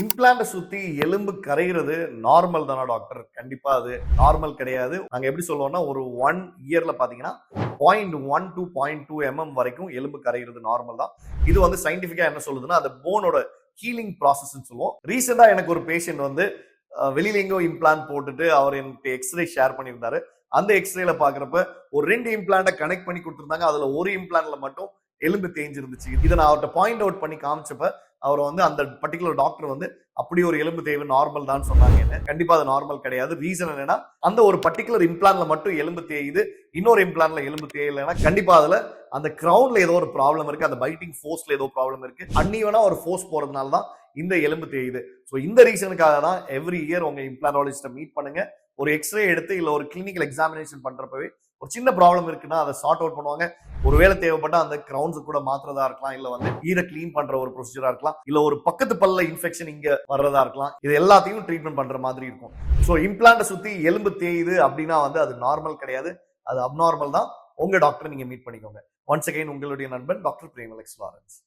இம்ப்ளான்ட சுத்தி எலும்பு கரைகிறது நார்மல் தானா டாக்டர்? கண்டிப்பா அது நார்மல் கிடையாது. நாங்க எப்படி சொல்லுவோம்னா ஒரு 1 இயர்ல பாத்தீங்கன்னா 0.1 to 0.2 வரைக்கும் எலும்பு கரைகிறது நார்மல் தான். இது வந்து சயின்டிபிக்கா என்ன சொல்லுதுன்னா அந்த போனோட ஹீலிங் ப்ராசஸ் சொல்லுவோம். ரீசெண்டா எனக்கு ஒரு பேஷண்ட் வந்து வெளியில எங்கோ இம்ப்ளான்ட் போட்டுட்டு அவர் எனக்கு எக்ஸ்ரே ஷேர் பண்ணியிருந்தாரு. அந்த எக்ஸ்ரேல பாக்குறப்ப ஒரு 2 இம்ப்ளான்ட கனெக்ட் பண்ணி கொடுத்திருந்தாங்க. அதுல ஒரு இம்ப்ளான்ட்ல மட்டும் எலும்பு தேஞ்சிருந்துச்சு. இதை நான் அவர்கிட்ட பாயிண்ட் அவுட் பண்ணி காமிச்சப்ப அவர் வந்து அந்த பர்டிகுலர் டாக்டர் வந்து அப்படி ஒரு எலும்பு தேய்வு நார்மல் தான் சொன்னாங்க. கண்டிப்பா அது நார்மல் கிடையாது. ரீசன் என்னன்னா அந்த ஒரு பர்டிகுலர் இம்ப்ளான்ட்ல மட்டும் எலும்பு தேயுது, இன்னொரு இம்ப்ளான்ட்ல எலும்பு தேயலைன்னா கண்டிப்பா அதுல அந்த கிரவுன்ல ஏதோ ஒரு ப்ராப்ளம் இருக்கு, அந்த பைட்டிங் ஃபோர்ஸ்ல ஏதோ ப்ராப்ளம் இருக்கு. அன்னிவனா ஒரு ஃபோர்ஸ் போறதுனால தான் இந்த எலும்பு தேயுது. ஸோ இந்த ரீசனுக்காக தான் எவ்ரி இயர் உங்க இம்ப்ளான்டாலஜிஸ்ட மீட் பண்ணுங்க. ஒரு எக்ஸ்ரே எடுத்து இல்ல ஒரு கிளினிக்கல் எக்ஸாமினேஷன் பண்றப்பவே ஒரு சின்ன ப்ராப்ளம் இருக்குன்னா அதை சார்ட் அவுட் பண்ணுவாங்க. ஒருவேளை தேவைப்பட்டா அந்த கிரவுன்ஸ் கூட மாத்திரதா இருக்கலாம், இல்ல வந்து ஈர கிளீன் பண்ற ஒரு ப்ரொசீஜரா இருக்கலாம், இல்ல ஒரு பக்கத்து பல்ல இன்ஃபெக்ஷன் இங்க வர்றதா இருக்கலாம். இது எல்லாத்தையும் ட்ரீட்மெண்ட் பண்ற மாதிரி இருக்கும். ஸோ இம்ப்ளான்ட சுத்தி எலும்பு தேயுது அப்படின்னா வந்து அது நார்மல் கிடையாது, அது அப்நார்மல் தான். உங்க டாக்டர் நீங்க மீட் பண்ணிக்கோங்க. ஒன்ஸ் அகைன் உங்களுடைய நண்பன் டாக்டர் பிரேமலக்ஸ் லாரன்ஸ்.